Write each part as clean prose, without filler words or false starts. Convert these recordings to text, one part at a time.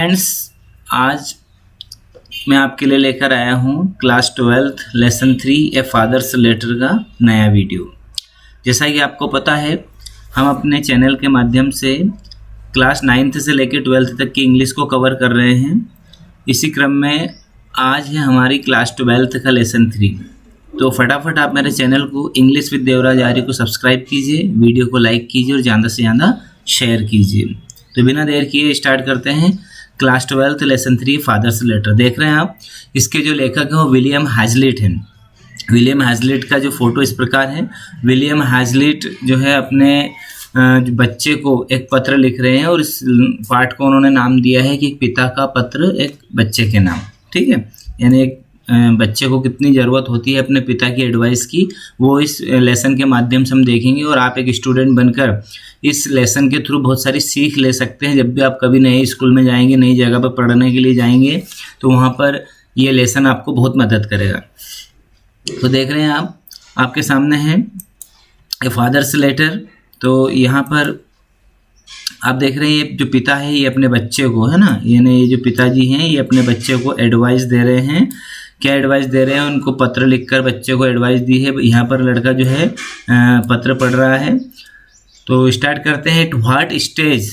Friends, आज मैं आपके लिए लेकर आया हूँ क्लास 12 लेसन 3 ए फादर्स लेटर का नया वीडियो। जैसा कि आपको पता है, हम अपने चैनल के माध्यम से क्लास 9th से लेकर 12th तक की इंग्लिश को कवर कर रहे हैं। इसी क्रम में आज है हमारी क्लास 12th का लेसन 3। तो फटाफट आप मेरे चैनल को इंग्लिश विद देवराज आर्य को सब्सक्राइब कीजिए, वीडियो को लाइक कीजिए और ज़्यादा से ज़्यादा शेयर कीजिए। तो बिना देर किए स्टार्ट करते हैं क्लास 12 लेसन 3 फादर्स लेटर। देख रहे हैं आप, इसके जो लेखक हैं वो विलियम हैजलिट हैं। विलियम हैजलिट का जो फोटो इस प्रकार है। विलियम हैजलिट जो है अपने बच्चे को एक पत्र लिख रहे हैं और इस पार्ट को उन्होंने नाम दिया है कि एक पिता का पत्र एक बच्चे के नाम। ठीक है, यानी एक बच्चे को कितनी ज़रूरत होती है अपने पिता की एडवाइस की, वो इस लेसन के माध्यम से हम देखेंगे। और आप एक स्टूडेंट बनकर इस लेसन के थ्रू बहुत सारी सीख ले सकते हैं। जब भी आप कभी नए स्कूल में जाएंगे, नई जगह पर पढ़ने के लिए जाएंगे, तो वहाँ पर ये लेसन आपको बहुत मदद करेगा। तो देख रहे हैं आप, आपके सामने है ए फादर्स लेटर। तो यहाँ पर आप देख रहे हैं ये जो पिता है ये अपने बच्चे को, है ना, यानी ये जो पिताजी हैं ये अपने बच्चे को एडवाइस दे रहे हैं। क्या एडवाइस दे रहे हैं? उनको पत्र लिखकर बच्चे को एडवाइस दी है। यहाँ पर लड़का जो है पत्र पढ़ रहा है। तो स्टार्ट करते हैं। At what stage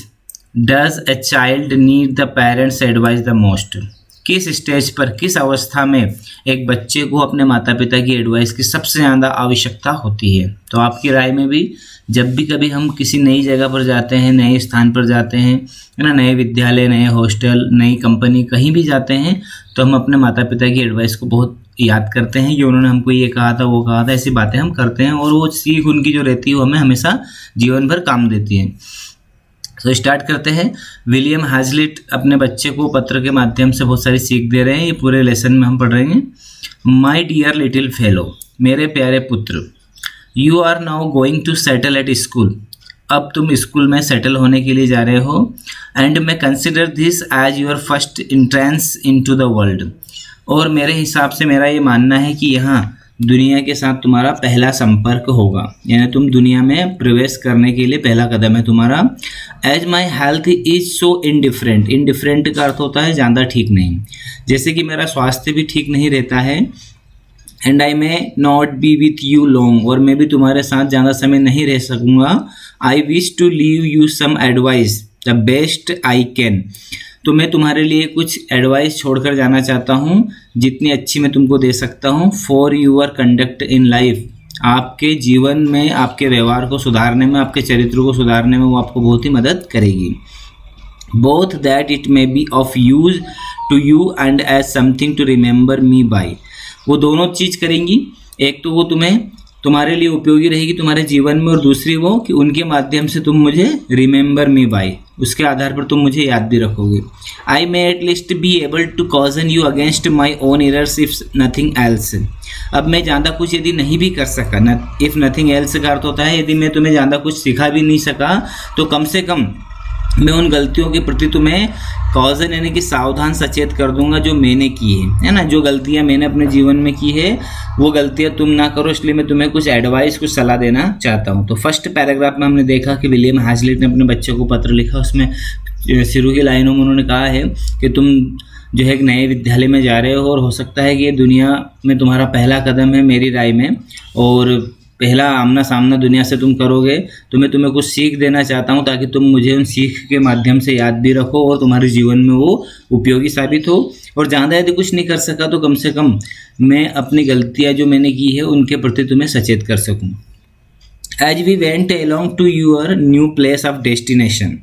does a child need the parents advice the most? किस स्टेज पर, किस अवस्था में एक बच्चे को अपने माता पिता की एडवाइस की सबसे ज़्यादा आवश्यकता होती है? तो आपकी राय में भी जब भी कभी हम किसी नई जगह पर जाते हैं, नए स्थान पर जाते हैं, है ना, नए विद्यालय, नए हॉस्टल, नई कंपनी, कहीं भी जाते हैं, तो हम अपने माता पिता की एडवाइस को बहुत याद करते हैं कि उन्होंने हमको ये कहा था, वो कहा था, ऐसी बातें हम करते हैं। और वो सीख उनकी जो रहती है वो हमें हमेशा जीवन भर काम देती है। तो स्टार्ट करते हैं। विलियम हैजलिट अपने बच्चे को पत्र के माध्यम से बहुत सारी सीख दे रहे हैं। ये पूरे लेसन में हम पढ़ रहे हैं। माई डियर लिटिल फेलो, मेरे प्यारे पुत्र, you are now going to settle at school. अब तुम स्कूल में सेटल होने के लिए जा रहे हो। एंड मैं consider this as your first entrance into the world. और मेरे हिसाब से मेरा ये मानना है कि यहाँ दुनिया के साथ तुम्हारा पहला संपर्क होगा, यानी तुम दुनिया में प्रवेश करने के लिए पहला कदम है तुम्हारा। As my health is so indifferent. Indifferent का अर्थ होता है ज़्यादा ठीक नहीं, जैसे कि मेरा स्वास्थ्य भी ठीक नहीं रहता है। And I may not be with you long, और मैं भी तुम्हारे साथ ज़्यादा समय नहीं रह सकूँगा। I wish to leave you some advice the best I can. तो मैं तुम्हारे लिए कुछ एडवाइस छोड़कर जाना चाहता हूँ, जितनी अच्छी मैं तुमको दे सकता हूँ। For your conduct in life, आपके जीवन में, आपके व्यवहार को सुधारने में, आपके चरित्र को सुधारने में वो आपको बहुत ही मदद करेगी। Both that it may be of use to you and as something to remember me by. वो दोनों चीज़ करेंगी। एक तो वो तुम्हारे लिए उपयोगी रहेगी तुम्हारे जीवन में, और दूसरी वो कि उनके माध्यम से तुम मुझे रिमेंबर मी बाई, उसके आधार पर तुम मुझे याद भी रखोगे। I may at least be able to caution you against my own errors if nothing else. अब मैं ज़्यादा कुछ यदि नहीं भी कर सका, न इफ़ नथिंग एल्स का अर्थ होता है यदि मैं तुम्हें ज़्यादा कुछ सिखा भी नहीं सका, तो कम से कम मैं उन गलतियों के प्रति तुम्हें कॉजन यानी कि सावधान सचेत कर दूंगा जो मैंने की है ना। जो गलतियां मैंने अपने जीवन में की है वो गलतियां तुम ना करो, इसलिए मैं तुम्हें कुछ एडवाइस, कुछ सलाह देना चाहता हूं। तो फर्स्ट पैराग्राफ में हमने देखा कि विलियम हैजलिट ने अपने बच्चे को पत्र लिखा। उसमें शुरू की लाइनों में उन्होंने कहा है कि तुम जो है एक नए विद्यालय में जा रहे हो, और हो सकता है कि ये दुनिया में तुम्हारा पहला कदम है मेरी राय में, और पहला आमना सामना दुनिया से तुम करोगे। तो मैं तुम्हें कुछ सीख देना चाहता हूँ ताकि तुम मुझे उन सीख के माध्यम से याद भी रखो और तुम्हारे जीवन में वो उपयोगी साबित हो। और ज़्यादा यदि कुछ नहीं कर सका तो कम से कम मैं अपनी गलतियाँ जो मैंने की है उनके प्रति तुम्हें सचेत कर सकूँ। As we went along to your new place of destination,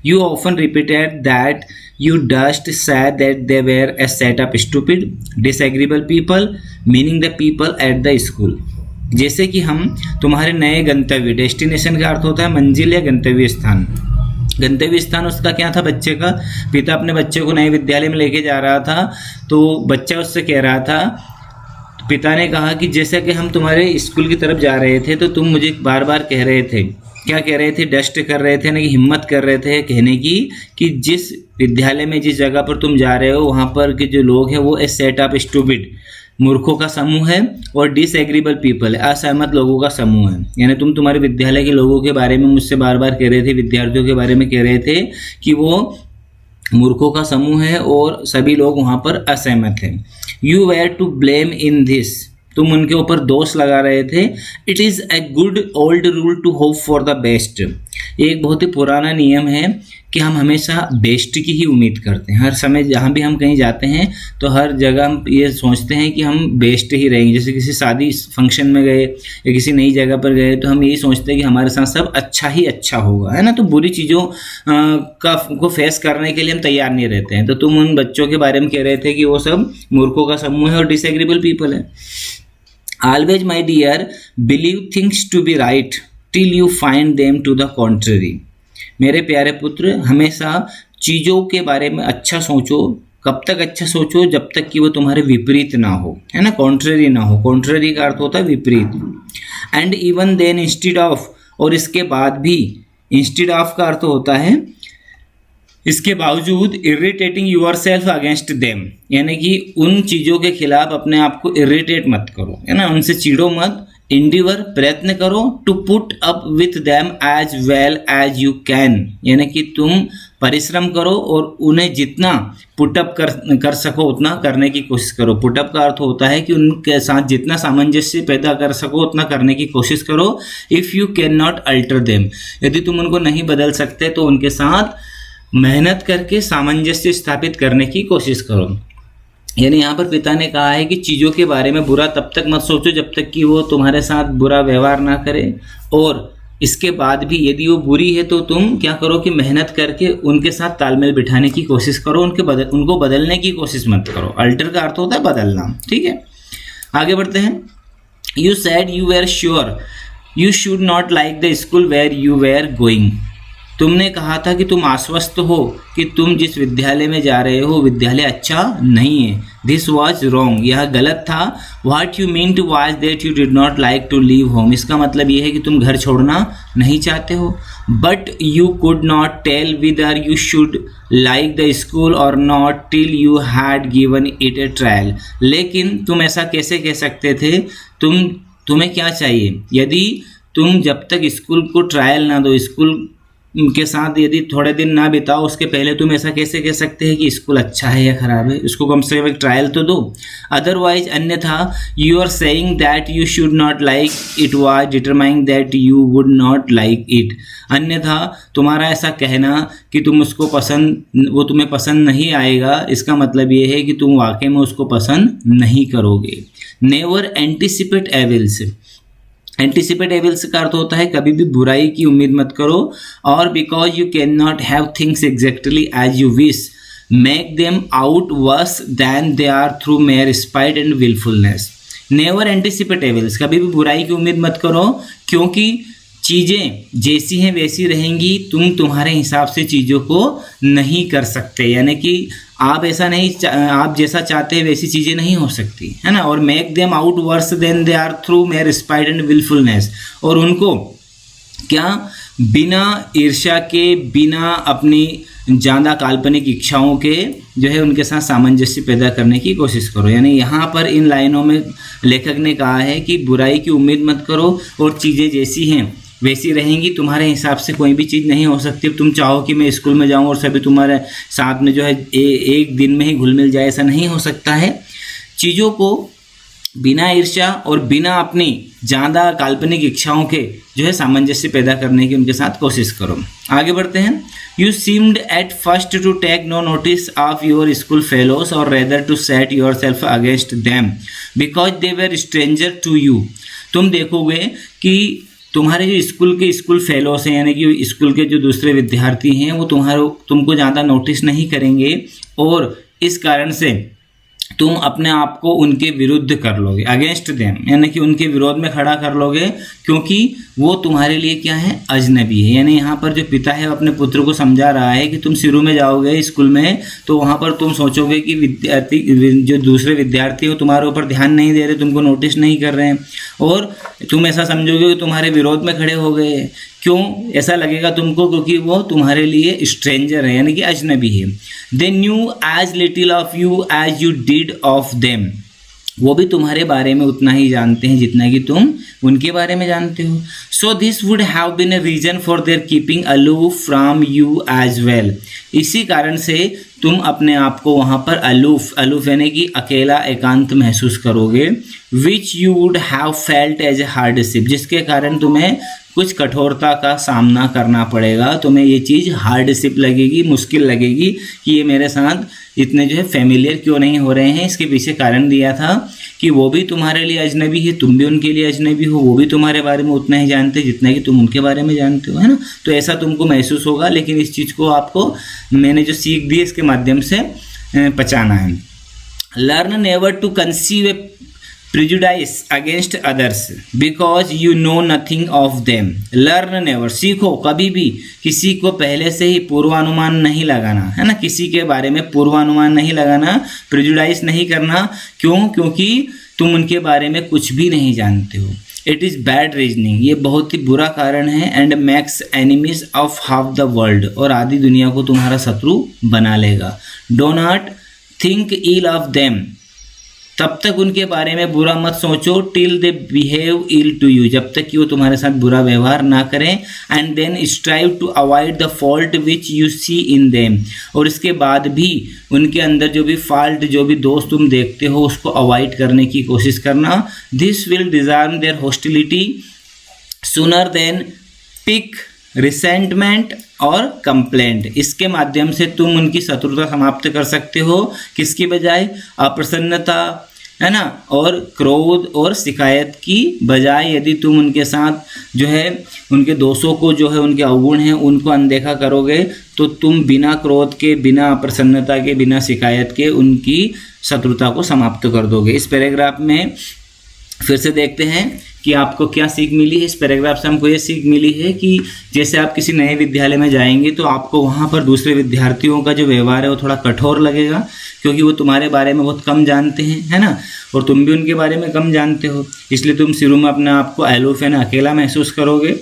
you often repeated that you just said that they were a set of stupid, disagreeable people, meaning the people at the school। जैसे कि हम तुम्हारे नए गंतव्य, destination का अर्थ होता है मंजिल या गंतव्य स्थान। गंतव्य स्थान उसका क्या था? बच्चे का। पिता अपने बच्चे को नए विद्यालय में लेके जा रहा था, तो बच्चा उससे कह रहा था, पिता ने कहा कि जैसे कि हम तुम्हारे स्कूल की तरफ जा रहे थे तो तुम मुझे बार बार कह रहे थे, क्या कह रहे थे? डस्ट कर रहे थे ना, कि हिम्मत कर रहे थे कहने की कि जिस विद्यालय में, जिस जगह पर तुम जा रहे हो वहाँ पर के जो लोग हैं वो ए सेट ऑफ स्टूपिड, मूर्खों का समूह है, और डिसएग्रीबल पीपल, असहमत लोगों का समूह है। यानी तुम तुम्हारे विद्यालय के लोगों के बारे में मुझसे बार बार कह रहे थे, विद्यार्थियों के बारे में कह रहे थे कि वो मूर्खों का समूह है और सभी लोग वहाँ पर असहमत हैं। You were to blame in this, तुम उनके ऊपर दोष लगा रहे थे। It is a good old rule to hope for the best, ये एक बहुत ही पुराना नियम है कि हम हमेशा बेस्ट की ही उम्मीद करते हैं। हर समय जहाँ भी हम कहीं जाते हैं तो हर जगह हम ये सोचते हैं कि हम बेस्ट ही रहेंगे। जैसे किसी शादी फंक्शन में गए या किसी नई जगह पर गए तो हम यही सोचते हैं कि हमारे साथ सब अच्छा ही अच्छा होगा, है ना। तो बुरी चीज़ों को फेस करने के लिए हम तैयार नहीं रहते हैं। तो तुम उन बच्चों के बारे में कह रहे थे कि वो सब मूर्खों का समूह है और डिसएग्रीबल पीपल है। Always, my dear, believe things to be right till you find them to the contrary. मेरे प्यारे पुत्र, हमेशा चीज़ों के बारे में अच्छा सोचो। कब तक अच्छा सोचो? जब तक कि वो तुम्हारे विपरीत ना हो, है ना, कॉन्ट्ररी ना हो। कॉन्ट्ररी का अर्थ होता है विपरीत। And even then instead of, और इसके बाद भी, इंस्टीड ऑफ का अर्थ होता है इसके बावजूद, irritating yourself against them, यानी कि उन चीज़ों के खिलाफ अपने आप को इरिटेट मत करो, है ना, उनसे चिढ़ो मत। इंडिवर, प्रयत्न करो, to put up with them as well as you can, यानी कि तुम परिश्रम करो और उन्हें जितना पुटअप कर सको उतना करने की कोशिश करो। पुटअप का अर्थ होता है कि उनके साथ जितना सामंजस्य पैदा कर सको उतना करने की कोशिश करो। If you can not alter them, यदि तुम उनको नहीं बदल सकते तो उनके साथ मेहनत करके सामंजस्य स्थापित करने की कोशिश करो। यानी यहाँ पर पिता ने कहा है कि चीज़ों के बारे में बुरा तब तक मत सोचो जब तक कि वो तुम्हारे साथ बुरा व्यवहार ना करे, और इसके बाद भी यदि वो बुरी है तो तुम क्या करो कि मेहनत करके उनके साथ तालमेल बिठाने की कोशिश करो, उनको बदलने की कोशिश मत करो। अल्टर का अर्थ होता है बदलना, ठीक है। आगे बढ़ते हैं। You said you were sure you should not like the school where you were going, तुमने कहा था कि तुम आश्वस्त हो कि तुम जिस विद्यालय में जा रहे हो विद्यालय अच्छा नहीं है। दिस वॉज रॉन्ग, यह गलत था। What you mean to was that you did not like to leave home, इसका मतलब यह है कि तुम घर छोड़ना नहीं चाहते हो। But you could not tell whether you should like the school or not till you had given it a trial, लेकिन तुम ऐसा कैसे कह सकते थे? तुम्हें क्या चाहिए? यदि तुम जब तक स्कूल को ट्रायल ना दो, स्कूल के साथ यदि थोड़े दिन ना बिताओ, उसके पहले तुम ऐसा कैसे कह सकते हैं कि स्कूल अच्छा है या ख़राब है? उसको कम से कम एक ट्रायल तो दो। अदरवाइज, अन्यथा you are saying that you should not like it was determining that you would not like it, अन्यथा तुम्हारा ऐसा कहना कि तुम उसको वो तुम्हें पसंद नहीं आएगा, इसका मतलब ये है कि तुम वाकई में उसको पसंद नहीं करोगे। Never anticipate evils, anticipate evils का अर्थ होता है कभी भी बुराई की उम्मीद मत करो। और because you can not have things exactly as you wish make them out worse than they are through mere spite and wilfulness. Never anticipate evils, कभी भी बुराई की उम्मीद मत करो, क्योंकि चीज़ें जैसी हैं वैसी रहेंगी, तुम तुम्हारे हिसाब से चीज़ों को नहीं कर सकते, यानी कि आप जैसा चाहते हैं वैसी चीज़ें नहीं हो सकती, है ना। और make them out worse than they are through mere spite and wilfulness, और उनको क्या बिना ईर्ष्या के, बिना अपनी ज़्यादा काल्पनिक इच्छाओं के जो है उनके साथ सामंजस्य पैदा करने की कोशिश करो। यानी यहाँ पर इन लाइनों में लेखक ने कहा है कि बुराई की उम्मीद मत करो और चीज़ें जैसी हैं वैसी रहेंगी, तुम्हारे हिसाब से कोई भी चीज़ नहीं हो सकती। तुम चाहो कि मैं स्कूल में जाऊं और सभी तुम्हारे साथ में जो है एक दिन में ही घुल मिल जाए, ऐसा नहीं हो सकता है। चीज़ों को बिना ईर्ष्या और बिना अपनी ज़्यादा काल्पनिक इच्छाओं के जो है सामंजस्य पैदा करने की उनके साथ कोशिश करो। आगे बढ़ते हैं। You seemed at first to take no notice of your schoolfellows or rather to set yourself against them because they were stranger to you. तुम देखोगे कि तुम्हारे जो स्कूल फेलोस हैं, यानी कि स्कूल के जो दूसरे विद्यार्थी हैं, वो तुमको ज़्यादा नोटिस नहीं करेंगे और इस कारण से तुम अपने आप को उनके विरुद्ध कर लोगे, अगेंस्ट देम, यानी कि उनके विरोध में खड़ा कर लोगे, क्योंकि वो तुम्हारे लिए क्या है, अजनबी है। यानी यहाँ पर जो पिता है अपने पुत्र को समझा रहा है कि तुम शुरू में जाओगे स्कूल में तो वहाँ पर तुम सोचोगे कि जो दूसरे विद्यार्थी हो तुम्हारे ऊपर ध्यान नहीं दे रहे, तुमको नोटिस नहीं कर रहे हैं, और तुम ऐसा समझोगे कि तुम्हारे विरोध में खड़े हो गए। क्यों ऐसा लगेगा तुमको? क्योंकि वो तुम्हारे लिए स्ट्रेंजर है, यानी कि अजनबी है। They knew as little of you as you did of them, वो भी तुम्हारे बारे में उतना ही जानते हैं जितना कि तुम उनके बारे में जानते हो। So this would have been a reason for their keeping aloof from you as well. इसी कारण से तुम अपने आप को वहाँ पर अलूफ यानी कि अकेला एकांत महसूस करोगे। Which you would have felt as a hardship, जिसके कारण तुम्हें कुछ कठोरता का सामना करना पड़ेगा। तुम्हें ये चीज़ हार्डशिप लगेगी, मुश्किल लगेगी कि ये मेरे साथ इतने जो है फेमिलियर क्यों नहीं हो रहे हैं। इसके पीछे कारण दिया था कि वो भी तुम्हारे लिए अजनबी है, तुम भी उनके लिए अजनबी हो, वो भी तुम्हारे बारे में उतना ही जानते जितना कि तुम उनके बारे में जानते हो, है ना। तो ऐसा तुमको महसूस होगा, लेकिन इस चीज़ को आपको मैंने जो सीख दी इसके माध्यम से पहचाना है। Learn never to conceive a prejudice against others because you know nothing of them। Learn never, सीखो कभी भी किसी को पहले से ही पूर्वानुमान नहीं लगाना, है ना। किसी के बारे में पूर्वानुमान नहीं लगाना, प्रिजुडाइज नहीं करना। क्यों? क्योंकि तुम उनके बारे में कुछ भी नहीं जानते हो। इट इज़ बैड रीजनिंग, ये बहुत ही बुरा कारण है। And makes enemies of half the world, और आधी दुनिया को तुम्हारा शत्रु बना लेगा। Do not think ill of them, तब तक उनके बारे में बुरा मत सोचो। Till they behave ill to you, जब तक कि वो तुम्हारे साथ बुरा व्यवहार ना करें। And then strive to avoid the fault which you see in them, और इसके बाद भी उनके अंदर जो भी फॉल्ट, जो भी दोष तुम देखते हो, उसको अवॉइड करने की कोशिश करना। This will disarm their hostility sooner than pique resentment or complaint. इसके माध्यम से तुम उनकी शत्रुता समाप्त कर सकते हो। किसकी बजाय? अप्रसन्नता, है ना, और क्रोध और शिकायत की बजाय यदि तुम उनके साथ जो है उनके दोषों को, जो है उनके अवगुण हैं, उनको अनदेखा करोगे, तो तुम बिना क्रोध के, बिना अप्रसन्नता के, बिना शिकायत के उनकी शत्रुता को समाप्त कर दोगे। इस पैराग्राफ में फिर से देखते हैं कि आपको क्या सीख मिली है। इस पैराग्राफ से हमको ये सीख मिली है कि जैसे आप किसी नए विद्यालय में जाएंगे तो आपको वहाँ पर दूसरे विद्यार्थियों का जो व्यवहार है वो थोड़ा कठोर लगेगा, क्योंकि वो तुम्हारे बारे में बहुत कम जानते हैं, है ना, और तुम भी उनके बारे में कम जानते हो। इसलिए तुम शुरू में अपने आप को अलूफ यानी अकेला महसूस करोगे।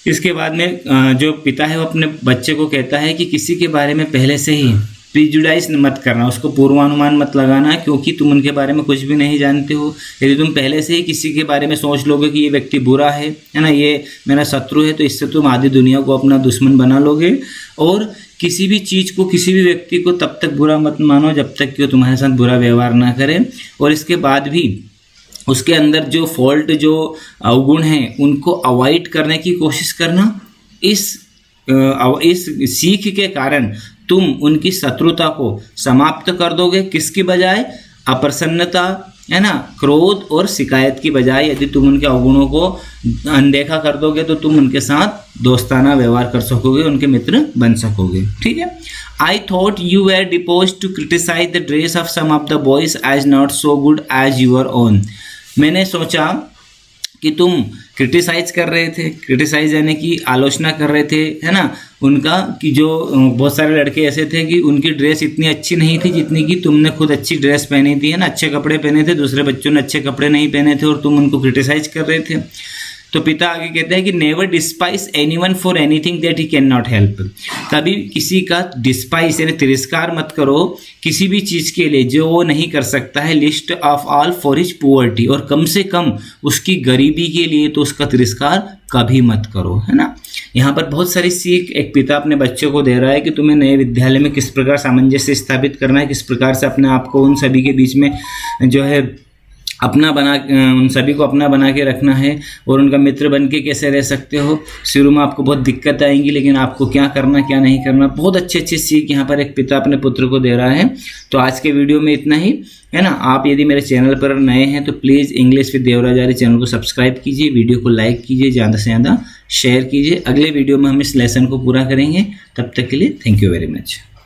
इसके बाद में जो पिता है वो अपने बच्चे को कहता है कि किसी के बारे में पहले से ही प्रिजुडाइज मत करना, उसको पूर्वानुमान मत लगाना, क्योंकि तुम उनके बारे में कुछ भी नहीं जानते हो। यदि तुम पहले से ही किसी के बारे में सोच लोगे कि ये व्यक्ति बुरा है ना, ये मेरा शत्रु है, तो इससे तुम आधी दुनिया को अपना दुश्मन बना लोगे। और किसी भी चीज़ को, किसी भी व्यक्ति को तब तक बुरा मत मानो जब तक कि वो तुम्हारे साथ बुरा व्यवहार ना करे। और इसके बाद भी उसके अंदर जो फॉल्ट, जो अवगुण हैं, उनको अवॉइड करने की कोशिश करना। इस सीख के कारण तुम उनकी शत्रुता को समाप्त कर दोगे। किसकी बजाय? अप्रसन्नता, है ना, क्रोध और शिकायत की बजाय यदि तुम उनके अवगुणों को अनदेखा कर दोगे तो तुम उनके साथ दोस्ताना व्यवहार कर सकोगे, उनके मित्र बन सकोगे। ठीक है। I thought you were disposed to criticise the dress of some of the boys as not so good as your own. मैंने सोचा कि तुम क्रिटिसाइज कर रहे थे, क्रिटिसाइज यानी कि आलोचना कर रहे थे, है ना, उनका, कि जो बहुत सारे लड़के ऐसे थे कि उनकी ड्रेस इतनी अच्छी नहीं थी जितनी कि तुमने खुद अच्छी ड्रेस पहनी थी, है ना, अच्छे कपड़े पहने थे, दूसरे बच्चों ने अच्छे कपड़े नहीं पहने थे और तुम उनको क्रिटिसाइज कर रहे थे। तो पिता आगे कहते हैं कि never despise anyone for anything that he can not help. कभी किसी का डिस्पाइस यानी तिरस्कार मत करो किसी भी चीज़ के लिए जो वो नहीं कर सकता है। List of all for his poverty, और कम से कम उसकी गरीबी के लिए तो उसका तिरस्कार कभी मत करो, है ना। यहाँ पर बहुत सारी सीख एक पिता अपने बच्चों को दे रहा है कि तुम्हें नए विद्यालय में किस प्रकार सामंजस्य स्थापित करना है, किस प्रकार से अपने आप को उन सभी के बीच में जो है उन सभी को अपना बना के रखना है, और उनका मित्र बन के कैसे रह सकते हो। शुरू में आपको बहुत दिक्कत आएंगी, लेकिन आपको क्या करना क्या नहीं करना, बहुत अच्छी सीख यहाँ पर एक पिता अपने पुत्र को दे रहा है। तो आज के वीडियो में इतना ही, है ना। आप यदि मेरे चैनल पर नए हैं तो please English with Devraj Arya channel को सब्सक्राइब कीजिए, वीडियो को लाइक कीजिए, ज़्यादा से ज़्यादा शेयर कीजिए। अगले वीडियो में हम इस लेसन को पूरा करेंगे। तब तक के लिए थैंक यू वेरी मच।